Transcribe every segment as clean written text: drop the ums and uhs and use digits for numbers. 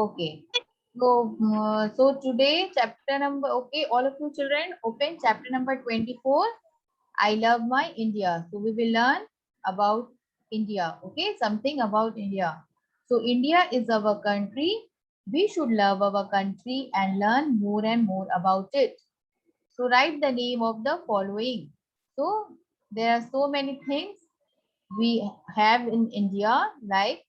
Okay. So today chapter number, okay, all of you children open chapter number 24. I love my India. So we will learn about India. Okay, something about India. So India is our country. We should love our country and learn more and more about it. So write the name of the following. So there are so many things we have in India, like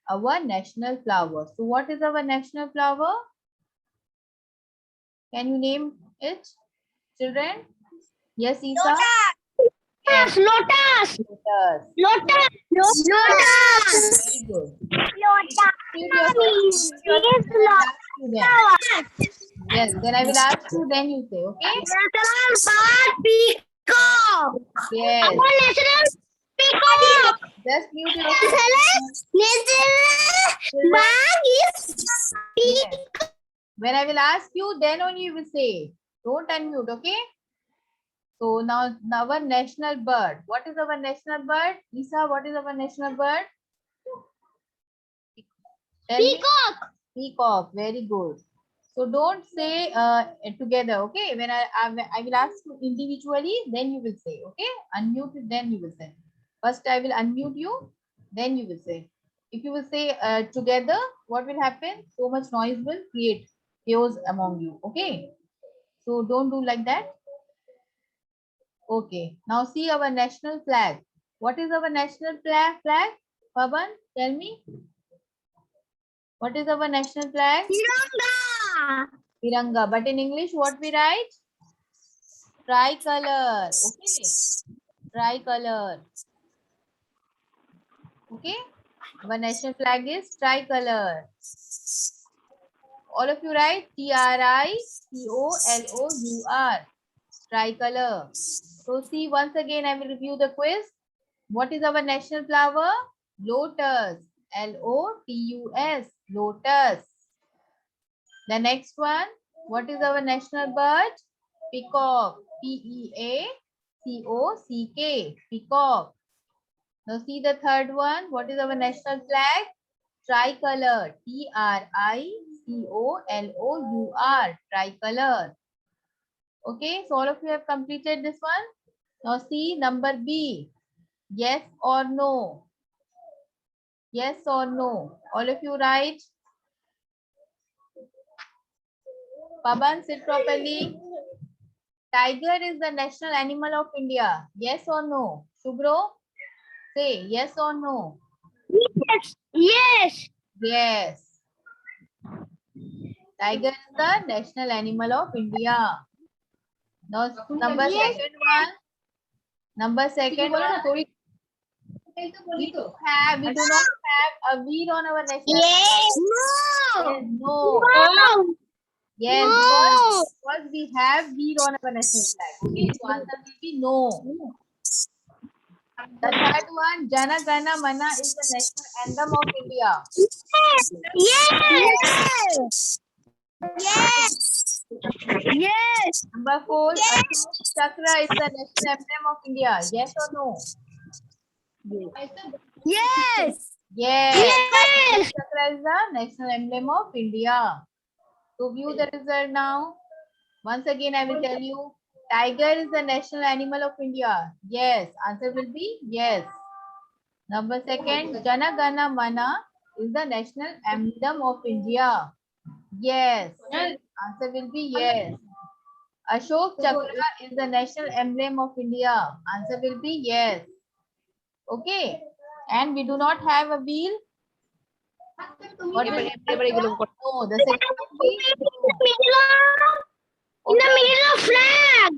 our national flower. So what is our national flower? Can you name it, children? Yes, Isa? Yes, Lotus. lotus. Lotus. Lotus. Very good. Lotus. Mute yourself. Mute yourself. Then I will ask you then. Yes, then I will ask you, then you say, okay? Peacock. Yes. Our national peacock. Just mute yourself. National bag is Yes. When I will ask you, then only you will say. Don't unmute, okay? So now our national bird. What is our national bird? Isa, what is our national bird? Tell me. peacock. Peacock. Very good. So don't say together, okay? When I will ask you individually, then you will say, okay? Unmute it, then you will say. First I will unmute you, then you will say. If you will say together, what will happen? So much noise will create chaos among you, okay? So don't do like that. Okay. Now see our national flag. What is our national flag? Pavan, tell me. What is our national flag? Tiranga. Tiranga. But in English, what we write? Tricolor. Okay. Tricolor. Okay. Our national flag is tricolor. All of you write Tricolor. Tricolor. So see, once again, I will review the quiz. What is our national flower? Lotus. Lotus. Lotus. The next one. What is our national bird? Peacock. Peacock. Peacock. Now see the third one. What is our national flag? Tricolor. Tricolor. Tricolor. Okay, so all of you have completed this one. Now see number B. Yes or no? Yes or no? All of you write. Paban, sit properly. Tiger is the national animal of India. Yes or no? Shubro, say yes or no? Yes. Yes. Yes. Tiger is the national animal of India. Now number second one. Number second one. We do not have a wheel on our national Yes. flag. No. Yes, no. No. Yes, No. because we have wheel on our national flag. Okay, so answer will be no. The third one, Jana Gana Mana is the national anthem of India. Yes. Yes. Yes. Number four, Ashok Chakra is the national emblem of India. Yes or no? Yes. Yes. Yes. Chakra is the national emblem of India. So view the result now. Once again, I will tell you. Tiger is the national animal of India. Yes. Answer will be yes. Number second, Jana Gana Mana is the national anthem of India. Yes. Answer will be yes. Ashok Chakra is the national emblem of India. Answer will be yes. Okay. And we do not have a wheel. What will no, the second one will be In the middle of flag.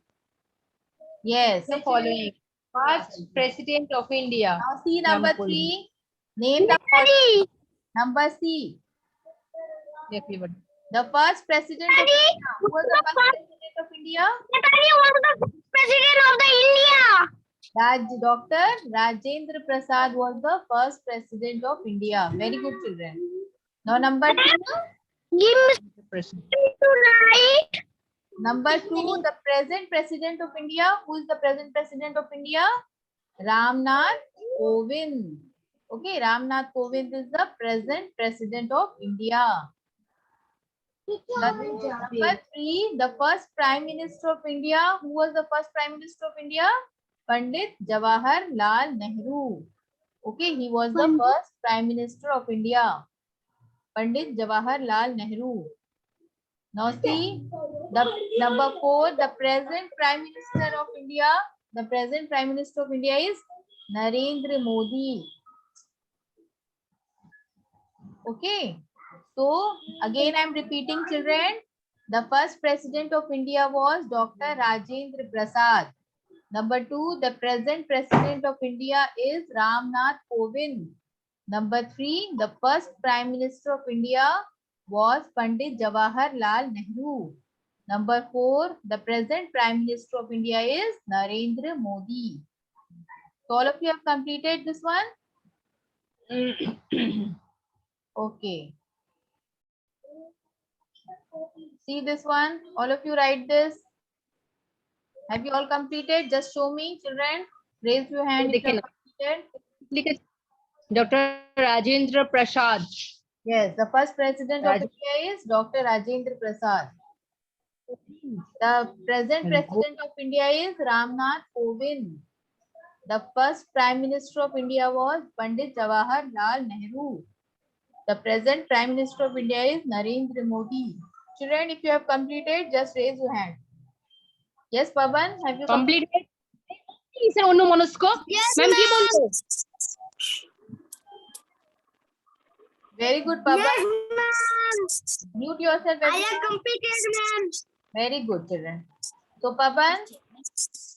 yes. The following. First President of India. Now see number 3. Name the first. Number C. The first president of India. Who was the first president of India? Netaji was the president of the India. Dr. Rajendra Prasad was the first president of India. Very good, children. Now number 2. Give me to write. Number 2, the present president of India. Who is the present president of India? Ramnath Kovind. Okay, Ramnath Kovind is the present president of India. Number 3, the first Prime Minister of India. Who was the first Prime Minister of India? Pandit Jawaharlal Nehru. Okay, he was the first Prime Minister of India. Pandit Jawaharlal Nehru. Now see, the number 4, the present Prime Minister of India. The present Prime Minister of India is Narendra Modi. Okay. So again, I am repeating, children. The first president of India was Dr. Rajendra Prasad. Number 2, the present president of India is Ramnath Kovind. Number 3, the first prime minister of India was Pandit Jawaharlal Nehru. Number 4, the present prime minister of India is Narendra Modi. So all of you have completed this one? Okay. See this one. All of you write this. Have you all completed? Just show me, children. Raise your hand if you have completed. Dr. Rajendra Prasad. Yes, the first president of India is Dr. Rajendra Prasad. The present president of India is Ramnath Kovind. The first prime minister of India was Pandit Jawaharlal Nehru. The present prime minister of India is Narendra Modi. Children, if you have completed, just raise your hand. Yes, Pavan, have you completed? Sir, Onu Monosko. Yes, Ma'am, ki bolte? Very good, Pavan. Yes, ma'am. Mute yourself. I have completed, ma'am. Very good, children. So, Pavan,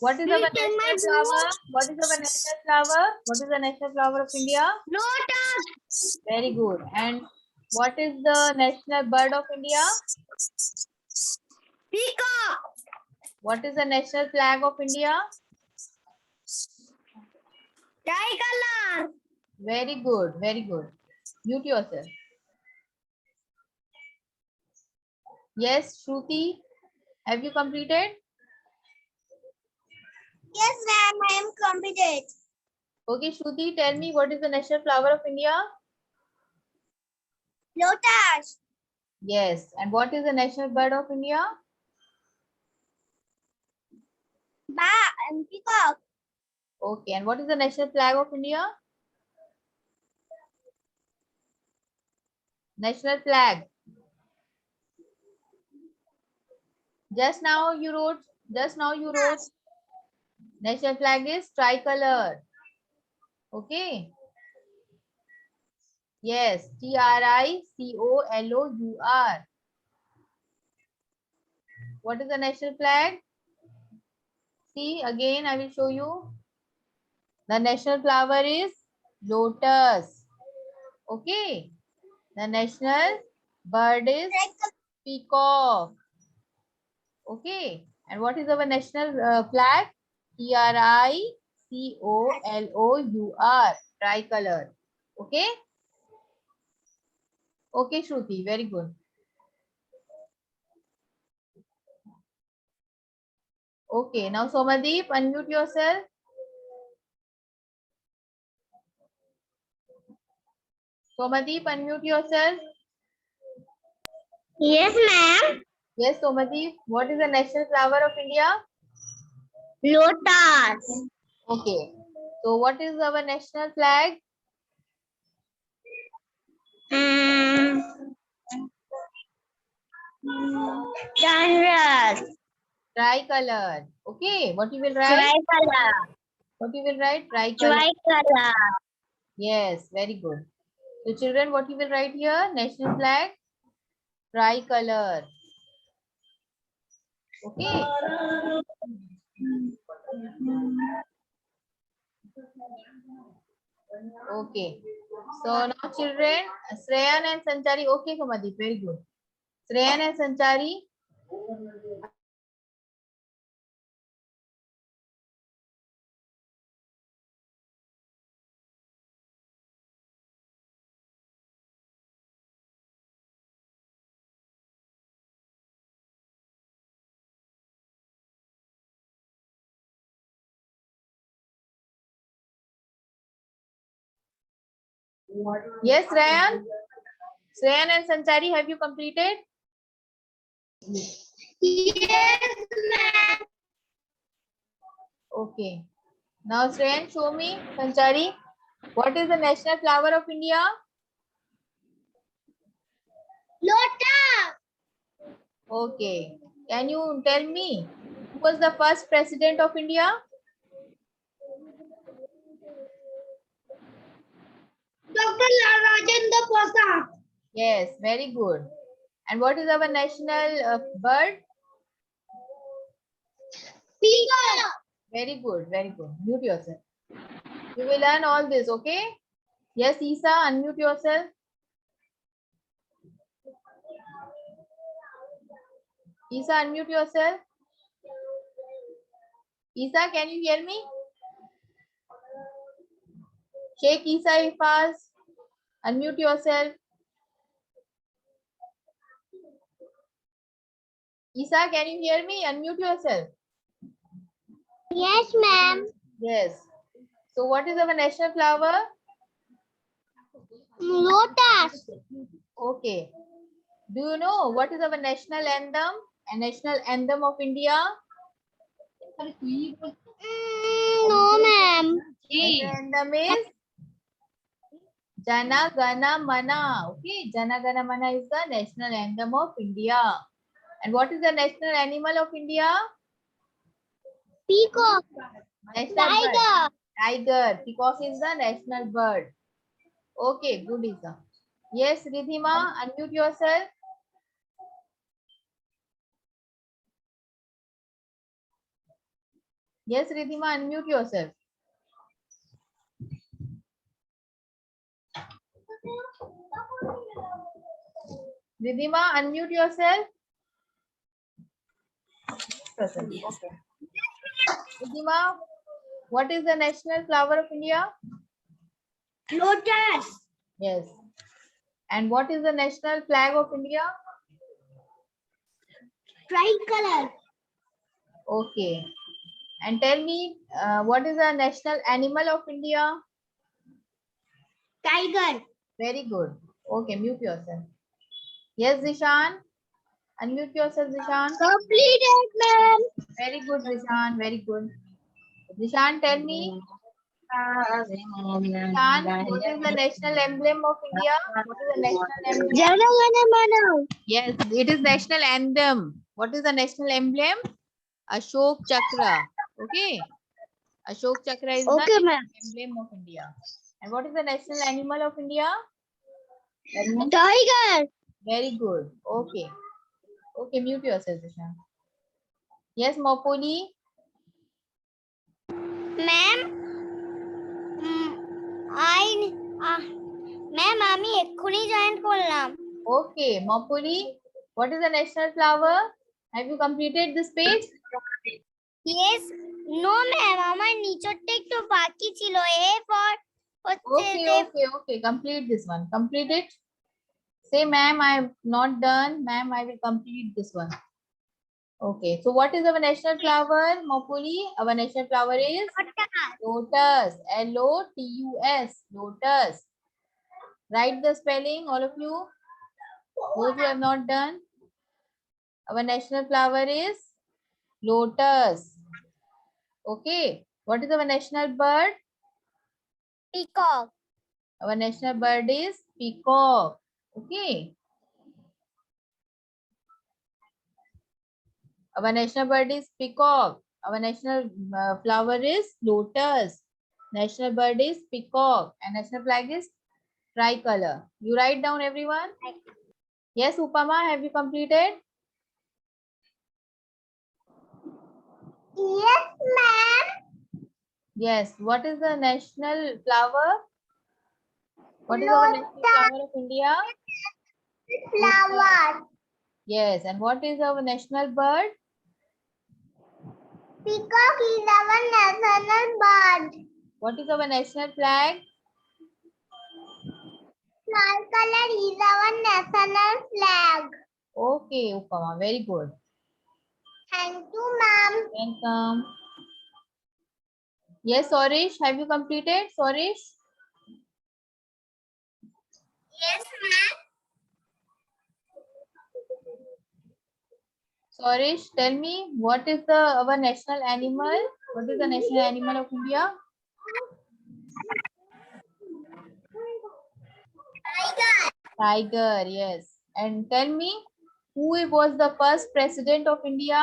what is our national flower? What is our national flower? What is the national flower of India? Lotus. Very good. And what is the national bird of India? Peacock. What is the national flag of India? Tricolor. Very good. Very good. Mute yourself. Yes, Shruti, have you completed? Yes, ma'am. I am completed. Okay, Shruti, tell me what is the national flower of India? Lotus. Yes. And what is the national bird of India? Peacock. Okay. And what is the national flag of India? National flag. Just now you wrote. National flag is tricolor. Okay. Yes. TRICOLOUR. What is the national flag? See, again, I will show you. The national flower is lotus. Okay. The national bird is peacock. Okay. And what is our national flag? TRICOLOUR. Tricolor. Okay. Okay, Shruti. Very good. Okay. Now, Somadeep, unmute yourself. Somadeep, unmute yourself. Yes, ma'am. Yes, Somadeep. What is the national flower of India? Lotus. Okay. So what is our national flag? Tricolor. Tricolor. Okay. What you will write? Tricolor. What you will write? Tricolor. Tricolor. Yes. Very good. So children, what you will write here? National flag. Tricolor. Okay. Okay. So now children, Shreyan and Sanchari. Okay, Somadeep. Very good. Shreyan and Sanchari. Yes, Shreyan. Shreyan and Sanchari, have you completed? Yes, ma'am. Okay. Now, Shreyan, show me. Sanchari, what is the national flower of India? Lotus. Okay. Can you tell me who was the first president of India? Dr. Rajendra Prasad. Yes, very good. And what is our national bird? Peacock. Very good, very good. Mute yourself. You will learn all this, okay? Yes, Isa, unmute yourself. Isa, unmute yourself. Isa, can you hear me? Sheikh Isa Ifaz, unmute yourself. Isa, can you hear me? Unmute yourself. Yes, ma'am. Yes. So what is our national flower? Lotus. Okay. Do you know what is our national anthem? A national anthem of India? No, ma'am. National anthem is Jana Gana Mana. Okay, Jana Gana Mana is the national anthem of India. And what is the national animal of India? Peacock. National bird. Tiger. Tiger. Peacock is the national bird. Okay, good, Isa. Yes, Ridhima, unmute yourself. Yes, Ridhima, unmute yourself. Ridhima, unmute yourself. Okay. Ridhima, what is the national flower of India? Lotus. Yes. And what is the national flag of India? Tricolor. Okay. And tell me, what is the national animal of India? Tiger. Very good. Okay, mute yourself. Yes, Zishan. Unmute yourself, Zishan. Completed, ma'am. Very good, Zishan. Very good. Zishan, tell me, Zishan, what is the national emblem of India? What is the national emblem? Jana Gana Mana. Yes, it is national anthem. What is the national emblem? Ashok Chakra. Okay. Ashok Chakra is Okay, the ma'am. emblem of India. And what is the national animal of India? Tiger. Very good. Okay. Okay, mute yourself, Zishan. Yes, Mopoli. Ma'am, ma'am, আমি এক্ষুনি join করলাম। Okay, Mopoli. What is the national flower? Have you completed this page? Yes, no ma'am, আমার নিচরটা একটু বাকি ছিল। A for Okay. Complete this one. Complete it. Say, ma'am, I have not done. Ma'am, I will complete this one. Okay. So what is our national flower, Mopuli? Our national flower is lotus. Lotus. Lotus. Write the spelling, all of you. Those who have not done. Our national flower is lotus. Okay. What is our national bird? peacock. Our national bird is peacock. Okay. Our national bird is peacock. Our national flower is lotus. National bird is peacock. And national flag is tricolor. You write down, everyone. Yes, Upama, have you completed? Yes, ma'am. Yes. What is the national flower? What is our national flower of India? Flower. Yes. And what is our national bird? Peacock is our national bird. What is our national flag? Tricolor is our national flag. Okay, Upama. Very good. Thank you, ma'am. Welcome. Yes, Sorish, have you completed? Sorish? Yes, ma'am. Sorish, tell me what is the our national animal? What is the national animal of India? Tiger, yes. And tell me who was the first president of India?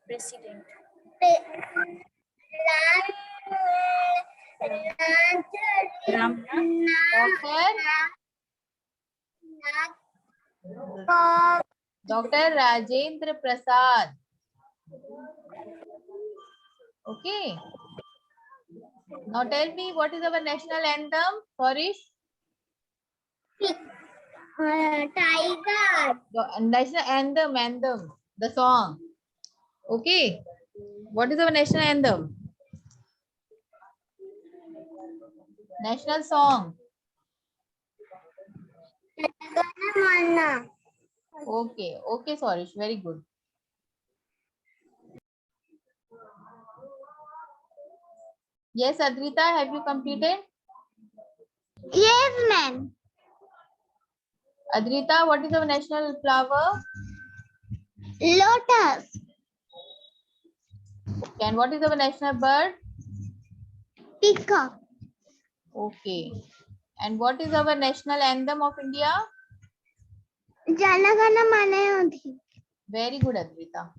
President. Dr. Rajendra Prasad. Okay. Now tell me what is our national anthem? Sorish? Tiger. The national anthem, the song. Okay. What is our national anthem? National song. Okay. Okay, Sorish. Very good. Yes, Adrita, have you completed? Yes, ma'am. Adrita, what is our national flower? Lotus. Okay. And what is our national bird? Peacock. Okay. And what is our national anthem of India? Jana Gana Mana Udhi. Very good, Adrita.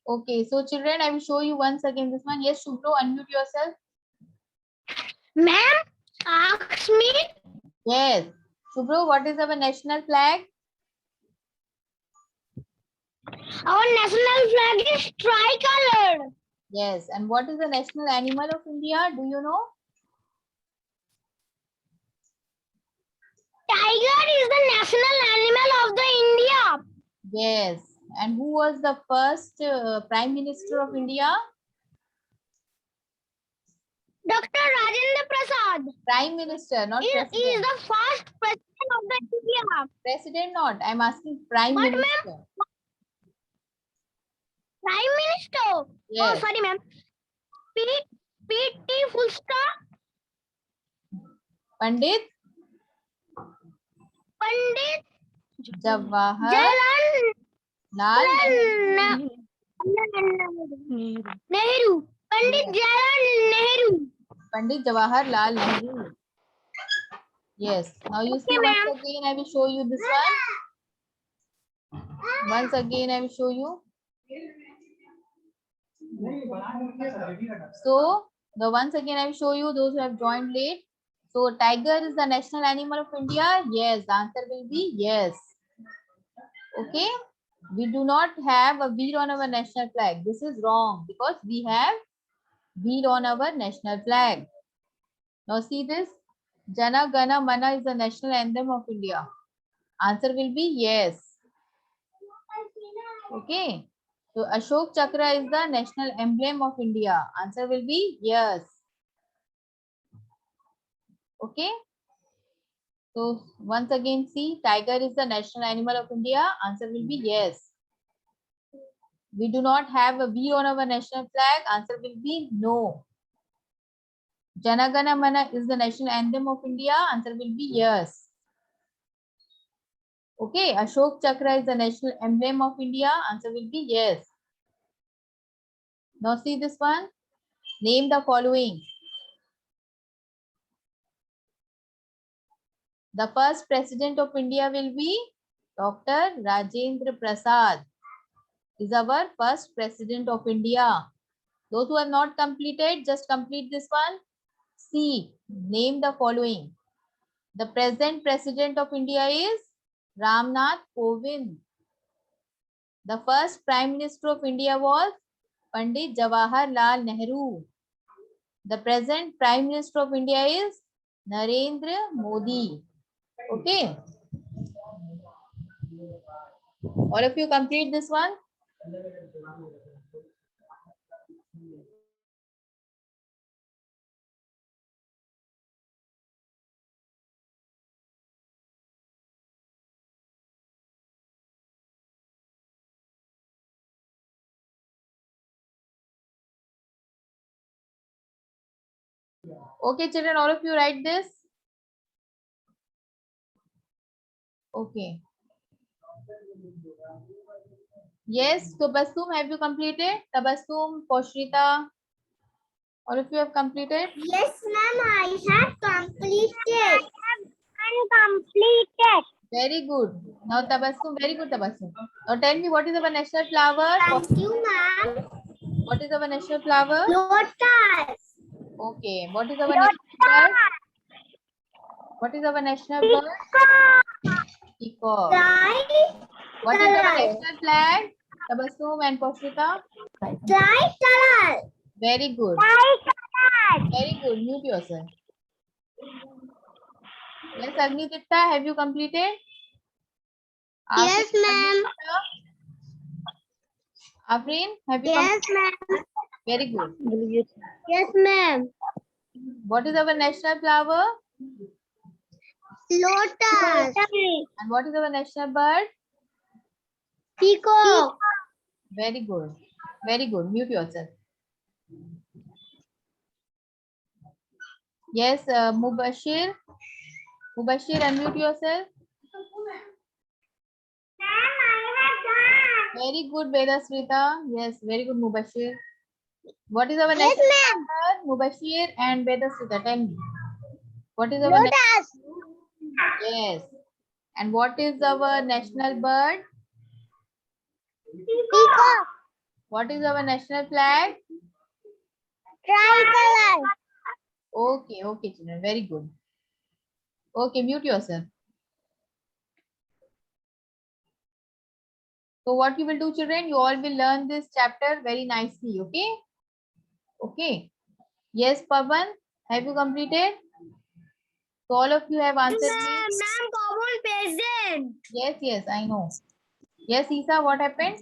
Okay, so children, I will show you once again this one. Yes, Shubhro, unmute yourself. Ma'am, ask me. Yes. Shubhro, what is our national flag? Our national flag is tricolored. Yes. And what is the national animal of India? Do you know? Tiger is the national animal of the India. Yes. And who was the first Prime Minister of India? Dr. Rajendra Prasad. Prime Minister, not He is president. the first president of the India. President not. I'm asking Prime But Minister. Prime Minister. Oh, Yes. sorry, ma'am. P.T. full stop. Pandit Pandit Jawaharlal Nehru. Pandit Yes. Jawaharlal Nehru. Pandit Jawaharlal Nehru. Yes. Now you see, ma'am. once again I will show you this one. Once again I will show you. So once again I will show you those who have joined late. So tiger is the national animal of India. Yes, the answer will be yes. Okay. We do not have a bead on our national flag. This is wrong because we have bead on our national flag. Now see this. Jana Gana Mana is the national anthem of India. Answer will be yes. Okay. So Ashok Chakra is the national emblem of India. Answer will be yes. Okay. So once again, see, tiger is the national animal of India. Answer will be yes. We do not have a V on our national flag. Answer will be no. Jana Gana Mana is the national anthem of India. Answer will be yes. Okay. Ashok Chakra is the national emblem of India. Answer will be yes. Now see this one. Name the following. The first president of India will be Dr. Rajendra Prasad. Is our first president of India. Those who have not completed, just complete this one. C. Name the following. The present president of India is Ramnath Kovind. The first prime minister of India was Pandit Jawaharlal Nehru. The present prime minister of India is Narendra Modi. Okay. All of you complete this one. Okay, children, all of you write this. Okay. Yes, Tabassum, have you completed? Tabassum, Poshrita, all of you have completed? Yes, ma'am, I have completed. Uncompleted. Very good. Now Tabassum, very good Tabassum. Now tell me, what is our national flower? Thank you, ma'am. What is our national flower? Lotus. Okay. What is our national bird? What is our national bird? Peacock. Try. What is our Color. national flag? Tabassum and Poshrita. Try color. Very good. Try color. Very good. Mute yourself. Yes, Agnitita, have you completed? Yes, Afrin, ma'am. Afrin, have you Yes, completed? ma'am. Very good. Yes, ma'am. What is our national flower? Lotus. And what is our national bird? Peacock. Very good. Very good. Mute yourself. Yes, Mubashir. Mubashir, unmute yourself. Very good, Vedasrita. Yes, very good, Mubashir. What is our Yes, national ma'am. bird? Mubashir and Vedasrita, tell me. What is our national? Lotus. Yes. And what is our national bird? Peacock. What is our national flag? Tricolor. Okay, okay, children. Very good. Okay, mute yourself. So what you will do, children? You all will learn this chapter very nicely. Okay. Okay. Yes, Pavan, have you completed? So all of you have answered me. Ma'am, common present. Yes, yes, I know. Yes, Isa, what happened?